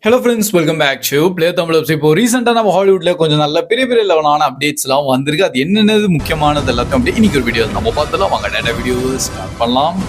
Hello friends, welcome back to play Tamil. இப்போ ரீசெண்டாக நம்ம ஹாலிவுட்ல கொஞ்சம் நல்ல பெரிய பெரிய லெவலான அப்டேட்ஸ்லாம் வந்திருக்கு. அது என்னென்னது முக்கியமானது எல்லாத்தையும் அப்படி இன்னைக்கு ஒரு வீடியோ நம்ம பார்த்தலாம். வாங்க நிறைய வீடியோ ஸ்டார்ட் பண்ணலாம்.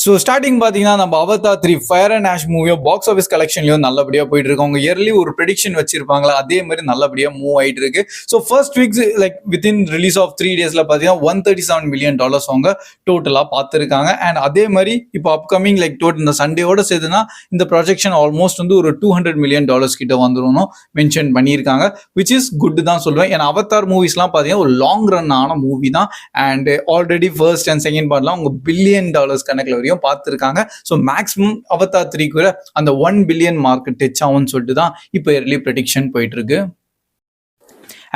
ஸோ ஸ்டார்டிங் பார்த்தீங்கன்னா நம்ம அவதார் 3 ஃபயர் அண்ட் ஆஷ் மூவியும் பாக்ஸ் ஆஃபீஸ் கலெக்ஷன்லையும் நல்லபடியாக போயிட்டு இருக்கு. அவங்க இயர்லி ஒரு ப்ரெடிக்ஷன் வச்சிருப்பாங்களா, அதே மாதிரி நல்லபடியாக மூவ் ஆகிட்டு இருக்கு. So first weeks like within release of 3 days பார்த்தீங்கன்னா $137 million அவங்க டோட்டலாக பார்த்துருக்காங்க. அண்ட் அதே மாதிரி இப்போ அப்கமிங் லைக் இந்த சண்டேவோட சேர்த்துனா இந்த ப்ரொஜெக்ஷன் ஆல்மோஸ்ட் வந்து ஒரு $200 million கிட்ட வந்துடும் மென்ஷன் பண்ணியிருக்காங்க. விச் இஸ் குட் தான் சொல்லுவேன். ஏன்னா அவதார் மூவிஸ்லாம் பார்த்தீங்கன்னா ஒரு லாங் ரன் ஆன மூவி தான். And already first and second பார்ட்லாம் அவங்க $1 billion கணக்கில் பார்த்திருக்காங்க. சோ மேக்ஸிமம் அவதார் 3 கூட அந்த 1 பில்லியன் மார்க் டச் ஆகும்னு சொல்லிட்டு தான் இப்போ இயர்லி ப்ரெடிக்ஷன் போயிட்டு இருக்கு.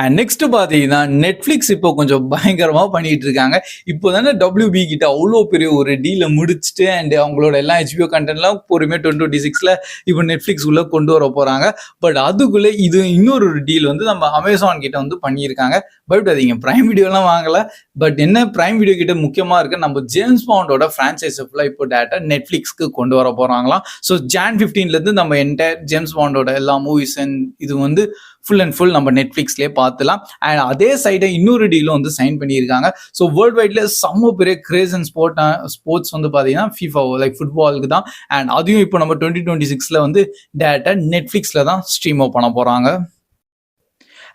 அண்ட் நெக்ஸ்ட் பார்த்தீங்கன்னா நெட்ஃப்ளிக்ஸ் இப்போ கொஞ்சம் பயங்கரமாக பண்ணிட்டு இருக்காங்க. இப்போ தானே WB கிட்ட அவ்வளோ பெரிய ஒரு டீலை முடிச்சுட்டு அண்ட் அவங்களோட எல்லா HBO கண்டென்ட்லாம் பொறுமையாக 2026 இப்போ நெட்ஃப்ளிக்ஸ் உள்ள கொண்டு வர போறாங்க. பட் அதுக்குள்ளே இது இன்னொரு டீல் வந்து நம்ம அமேசான் கிட்ட வந்து பண்ணியிருக்காங்க. பயப்படாதீங்க, பிரைம் வீடியோலாம் வாங்கல. பட் என்ன பிரைம் வீடியோ கிட்ட முக்கியமாக இருக்கு, நம்ம ஜேம்ஸ் பாண்டோட ஃப்ரான்ச்சைஸ் ஃபுல்லாக இப்போ டேரக்டா நெட்ஃப்ளிக்ஸ்க்கு கொண்டு வர போறாங்களாம். ஸோ Jan 15 நம்ம என்டையர் ஜேம்ஸ் பாண்டோட எல்லா மூவிஸ் அண்ட் இது வந்து ஃபுல் அண்ட் ஃபுல் நம்ம நெட்ஃப்ளிக்ஸ்லேயே பார்த்துலாம். அண்ட் அதே சைடை இன்னொரு டீலும் வந்து சைன் பண்ணியிருக்காங்க. ஸோ வேர்ல்டு வைட்ல செம்ம பெரிய கிரேஸ் அண்ட் ஸ்போர்ட்ஸ் வந்து பார்த்தீங்கன்னா FIFA லைக் ஃபுட்பாலுக்கு தான். அண்ட் அதையும் இப்போ நம்ம 2026 வந்து டேரக்டா நெட்ஃப்ளிக்ஸ்ல தான் ஸ்ட்ரீம் பண்ண போறாங்க.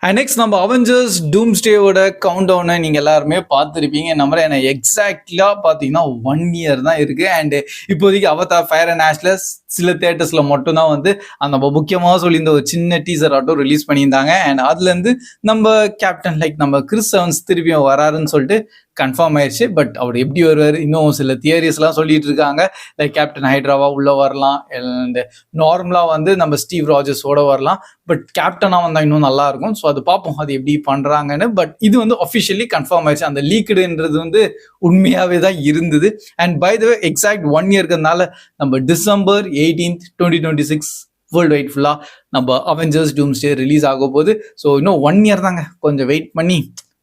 அண்ட் நெக்ஸ்ட் நம்ம அவெஞ்சர்ஸ் டூம்ஸ்டேவோட கவுண்ட் டவுனை நீங்கள் எல்லாருமே பார்த்துருப்பீங்க. நம்ம ஏன்னா எக்ஸாக்ட்லா பார்த்தீங்கன்னா 1 year தான் இருக்கு. அண்ட் இப்போதைக்கு அவதார் ஃபயர் அண்ட் ஆஷ்ல சில தியேட்டர்ஸ்ல மட்டும்தான் வந்து அந்த முக்கியமாக சொல்லி இந்த ஒரு சின்ன டீசர் ஆட்டோ ரிலீஸ் பண்ணியிருந்தாங்க. அண்ட் அதுலேருந்து நம்ம கேப்டன் லைக் நம்ம கிறிஸ் எவன்ஸ் திருப்பியும் வராருன்னு சொல்லிட்டு கன்ஃபார்ம் ஆயிடுச்சு. பட் அவர் எப்படி வருவார், இன்னும் சில தியரிஸ்லாம் சொல்லிட்டு இருக்காங்க. லைக் கேப்டன் ஹைட்ராவா உள்ள வரலாம், அண்ட் நார்மலா வந்து நம்ம ஸ்டீவ் ராஜர்ஸோட வரலாம். பட் கேப்டனா வந்தா இன்னும் நல்லா இருக்கும். ஸோ அது பார்ப்போம் அது எப்படி பண்றாங்கன்னு. பட் இது வந்து அஃபிஷியலி கன்ஃபார்ம் ஆயிடுச்சு. அந்த லீக்டுன்றது வந்து உண்மையாவே தான் இருந்தது. And by the way exact 1 year இருக்கிறதுனால நம்ம December 18, 2026 வேர்ல்டு வைட் ஃபுல்லா நம்ம அவெஞ்சர்ஸ் டூம்ஸ்டே ரிலீஸ் ஆக போகுது. ஸோ இன்னும் 1 year தாங்க, கொஞ்சம் வெயிட் பண்ணி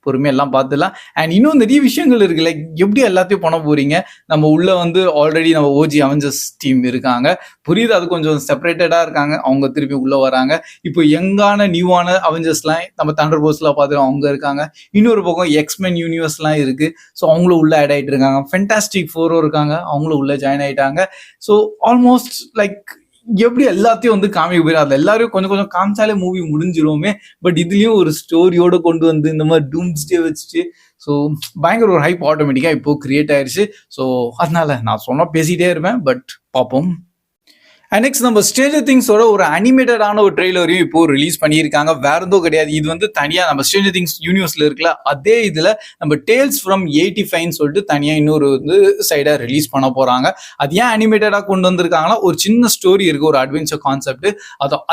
பொறுமையாக எல்லாம் பார்த்துலாம். அண்ட் இன்னும் நிறைய விஷயங்கள் இருக்கு. லைக் எப்படி எல்லாத்தையும் பண்ண போறீங்க, நம்ம உள்ள வந்து ஆல்ரெடி நம்ம OG அவெஞ்சர்ஸ் டீம் இருக்காங்க, புரியுது, அது கொஞ்சம் செப்பரேட்டடா இருக்காங்க. அவங்க திருப்பி உள்ள வராங்க. இப்போ யங்கான நியூவான அவெஞ்சர்ஸ்லாம் நம்ம தண்டர் போல்ஸ்லாம் பார்த்துருவோம், அவங்க இருக்காங்க. இன்னொரு பக்கம் எக்ஸ்மென் யூனிவர்ஸ்லாம் இருக்கு. ஸோ அவங்களும் உள்ள ஆட் ஆகிட்டு இருக்காங்க. ஃபென்டாஸ்டிக் ஃபோரும் இருக்காங்க, அவங்களும் உள்ள ஜாயின் ஆயிட்டாங்க. ஸோ ஆல்மோஸ்ட் லைக் எப்படி எல்லாத்தையும் வந்து காமிக்க போயிடும். அதுல எல்லாரும் கொஞ்சம் கொஞ்சம் காமிச்சாலே மூவி முடிஞ்சிருவோமே. பட் இதுலயும் ஒரு ஸ்டோரியோட கொண்டு வந்து இந்த மாதிரி டூம்ஸ்டே வச்சுட்டு ஸோ பயங்கர ஒரு ஹைப் ஆட்டோமேட்டிக்கா இப்போ கிரியேட் ஆயிருச்சு. ஸோ அதனால நான் சொன்னா பேசிட்டே இருப்பேன், பட் பார்ப்போம். அண்ட் நெக்ஸ்ட் நம்ம ஸ்ட்ரேஞ்சர் திங்ஸோட ஒரு அனிமேட்டடான ஒரு ட்ரெய்லரையும் இப்போ ரிலீஸ் பண்ணியிருக்காங்க. வேற எதுவும் கிடையாது, இது வந்து தனியாக நம்ம ஸ்ட்ரேஞ்சர் திங்ஸ் யூனிவர்ஸ்ல இருக்குல்ல, அதே இதில் நம்ம டேல்ஸ் ஃப்ரம் 85 சொல்லிட்டு தனியாக இன்னொரு வந்து சைடாக ரிலீஸ் பண்ண போகிறாங்க. அது ஏன் அனிமேட்டடாக கொண்டு வந்திருக்காங்கன்னா, ஒரு சின்ன ஸ்டோரி இருக்குது, ஒரு அட்வென்ச்சர் கான்செப்ட்,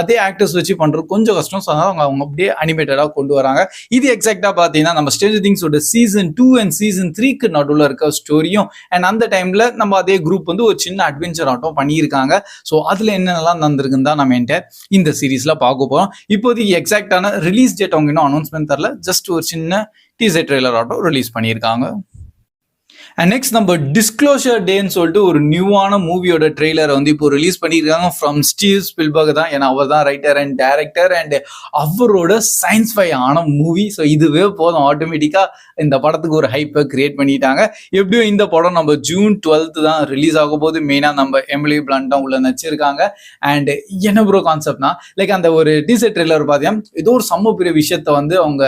அதே ஆக்டர்ஸ் வச்சு பண்ணுறது கொஞ்சம் கஷ்டம். ஸோ அதனால் அவங்க அப்படியே அனிமேட்டடாக கொண்டு வராங்க. இது எக்ஸாக்டாக பார்த்தீங்கன்னா நம்ம ஸ்ட்ரேஞ்சர் திங்ஸோட Season 2 and Season 3க்கு நடுவில் இருக்க ஸ்டோரியும். அண்ட் அந்த டைமில் நம்ம அதே குரூப் வந்து ஒரு சின்ன அட்வென்ச்சர் ஆட்டம் பண்ணியிருக்காங்க. ஸோ அதுல என்னென்னலாம் நடந்திருக்குன்னு தான் நம்ம இந்த சீரீஸ்ல பார்க்க போறோம். இப்போதைக்கு எக்ஸாக்டான ரிலீஸ் டேட் அவங்க இன்னும் அனௌன்ஸ்மெண்ட் தரல, ஜஸ்ட் ஒரு சின்ன டீசர் ட்ரெய்லர் ஆட்டோ ரிலீஸ் பண்ணியிருக்காங்க. அண்ட் நெக்ஸ்ட் நம்ம டிஸ்க்ளோஷர் டேன்னு சொல்லிட்டு ஒரு நியூவான மூவியோட ட்ரெய்லரை வந்து இப்போ ரிலீஸ் பண்ணியிருக்காங்க ஃப்ரம் ஸ்டீவ் ஸ்பில்பர்க் தான். ஏன்னா அவர் தான் ரைட்டர் அண்ட் டைரக்டர் அண்ட் அவரோட சயின்ஸ் ஃபை ஆன மூவி. ஸோ இதுவே போதும், ஆட்டோமேட்டிக்கா இந்த படத்துக்கு ஒரு ஹைப்பை கிரியேட் பண்ணிட்டாங்க. எப்படியும் இந்த படம் நம்ம June 12 தான் ரிலீஸ் ஆக போது. மெயினா நம்ம எமிலி பிளண்ட் தான் உள்ள நடிச்சிருக்காங்க. அண்ட் என்ன ப்ரோ கான்செப்ட்னா லைக் அந்த ஒரு டீசர் ட்ரெய்லர் பார்த்தீங்கன்னா ஏதோ ஒரு செம்ம பெரிய விஷயத்த வந்து அவங்க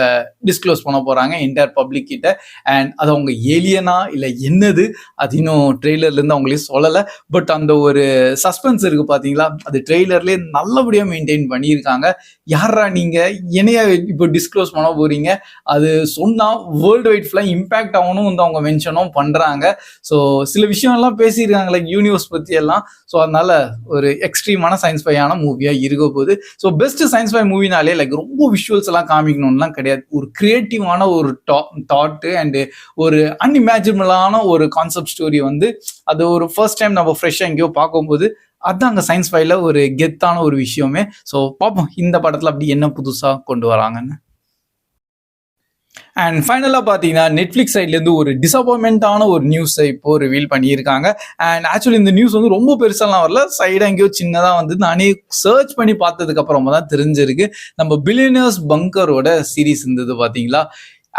டிஸ்க்ளோஸ் பண்ண போறாங்க என்டையர் பப்ளிக் கிட்ட. அண்ட் அது அவங்க ஏலியனா இல்லை என்னது அது இன்னும் ட்ரெய்லர்ல இருந்து அவங்களே சொல்லலை. பட் அந்த ஒரு சஸ்பென்ஸ் இருக்கு பாத்தீங்களா, அது ட்ரெய்லர்லேயே நல்லபடியா மெயின்டைன் பண்ணியிருக்காங்க. யாரா நீங்க என்னையா இப்போ டிஸ்க்ளோஸ் பண்ண போறீங்க, அது சொன்னா வேர்ல்டு வைட் ஃபுல்லாக இம்பாக்ட் ஆகணும் வந்து அவங்க மென்ஷனும் பண்றாங்க. ஸோ சில விஷயம் எல்லாம் பேசியிருக்காங்க லைக் யூனிவர்ஸ் பத்தி எல்லாம். ஸோ அதனால ஒரு எக்ஸ்ட்ரீமான சயின்ஸ் ஃபையான மூவியா இருக்க போகுது. ஸோ பெஸ்ட் சயின்ஸ் ஃபை மூவினாலே லைக் ரொம்ப விஷுவல்ஸ் எல்லாம் காமிக்கணும்லாம் கிடையாது, ஒரு கிரியேட்டிவான ஒரு தாட்டு அண்ட் ஒரு அன்இமேஜினபிளான ஒரு கான்செப்ட் ஸ்டோரி வந்து அது ஒரு ஃபர்ஸ்ட் டைம் நம்ம ஃப்ரெஷ்ஷாக எங்கேயோ பார்க்கும்போது அதுதான் அங்கே சயின்ஸ் ஃபைல ஒரு கெத்தான ஒரு விஷயமே. ஸோ பார்ப்போம் இந்த படத்தில் அப்படி என்ன புதுசாக கொண்டு வராங்கன்னு. அண்ட் ஃபைனலாக பார்த்தீங்கன்னா நெட்ஃப்ளிக்ஸ் சைட்லேருந்து ஒரு டிசப்பாயின்மெண்ட்டான ஒரு நியூஸை இப்போ ரிவீல் பண்ணியிருக்காங்க. அண்ட் ஆக்சுவலி இந்த நியூஸ் வந்து ரொம்ப பெருசாலாம் வரல, சைடாக எங்கேயோ சின்னதாக வந்து நானே சர்ச் பண்ணி பார்த்ததுக்கு அப்புறமா தான் தெரிஞ்சிருக்கு. நம்ம பில்லியனர்ஸ் பங்கரோட சீரீஸ் இருந்தது பார்த்தீங்களா.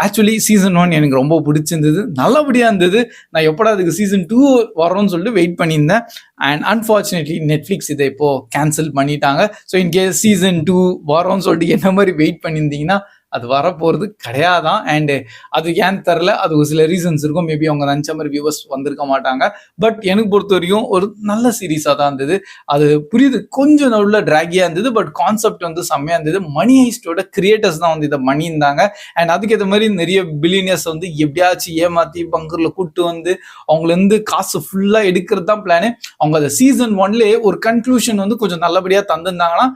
ஆக்சுவலி சீசன் 1 எனக்கு ரொம்ப பிடிச்சிருந்தது, நல்லபடியாக இருந்தது. நான் எப்படா அதுக்கு சீசன் 2 வரோன்னு சொல்லிட்டு வெயிட் பண்ணியிருந்தேன். அண்ட் அன்ஃபார்ச்சுனேட்லி நெட்ஃப்ளிக்ஸ் இதை இப்போ கேன்சல் பண்ணிட்டாங்க. ஸோ இன்கேஸ் சீசன் 2 வரோன்னு சொல்லிட்டு என்ன மாதிரி வெயிட் பண்ணியிருந்தீங்கன்னா அது வரப்போகிறது கிடையாதான். அண்டு அது ஏன்னு தெரில, அது ஒரு சில ரீசன்ஸ் இருக்கும். மேபி அவங்க நினச்ச மாதிரி வியூவர்ஸ் வந்திருக்க மாட்டாங்க. பட் எனக்கு பொறுத்த வரைக்கும் ஒரு நல்ல சீரீஸாக தான் இருந்தது. அது புரியுது, கொஞ்சம் நல்ல ட்ராகியாக இருந்தது, பட் கான்செப்ட் வந்து செம்மையாக இருந்தது. மணி ஹைஸ்டோட கிரியேட்டர்ஸ் தான் வந்து இதை பண்ணியிருந்தாங்க. அண்ட் அதுக்கேற்ற மாதிரி நிறைய பில்லியனர்ஸ் வந்து எப்படியாச்சும் ஏமாற்றி பங்கரில் கூப்பிட்டு வந்து அவங்களேருந்து காசு ஃபுல்லாக எடுக்கிறது தான் பிளானு. அவங்க அதை சீசன் 1லேயே ஒரு கன்க்ளூஷன் வந்து கொஞ்சம் நல்லபடியாக தந்திருந்தாங்கன்னா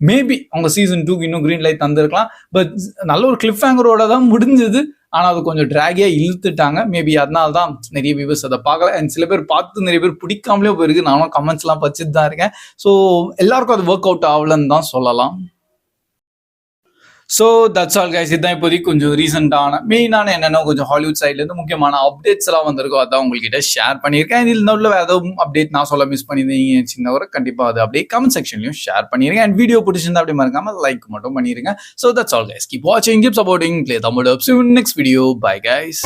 மேபி அவங்க சீசன் 2க்கு இன்னும் கிரீன் லைட் தந்திருக்கலாம். பட் நல்ல ஒரு கிளிஃப் ஹேங்கரோட தான் முடிஞ்சது. ஆனால் அது கொஞ்சம் ட்ராகியா இழுத்துட்டாங்க. மேபி அதனால தான் நிறைய வியூவர்ஸ் அதை பார்க்கல. அண்ட் சில பேர் பார்த்து நிறைய பேர் பிடிக்காமலே போயிருக்கு. நானும் கமெண்ட்ஸ்லாம் படிச்சுட்டு தான் இருக்கேன். ஸோ எல்லாருக்கும் அது ஒர்க் அவுட் ஆகலன்னு தான் சொல்லலாம். So that's all guys. இதுதான் இப்போதைக்கு கொஞ்சம் ரீசெண்டான மெயினான என்னென்ன கொஞ்சம் ஹாலிவுட் சைட்லேருந்து முக்கியமான அப்டேட்ஸ் எல்லாம் வந்திருக்கோ அதான் உங்கள்கிட்ட ஷேர் பண்ணியிருக்கேன். இதில் நடுவில் வேறு ஏதாவது அப்டேட் நான் சொல்ல மிஸ் பண்ணியிருந்தீங்க சின்னவரை கண்டிப்பாக அது அப்படியே கமெண்ட் செக்ஷன்லையும் ஷேர் பண்ணிருங்க. அண்ட் வீடியோ பிடிச்சிருந்தா அப்படி மறக்காம லைக் மட்டும் பண்ணிருங்க. So that's all guys. Keep வாட்சிங், keep supporting play Tamil. Next video. Bye guys.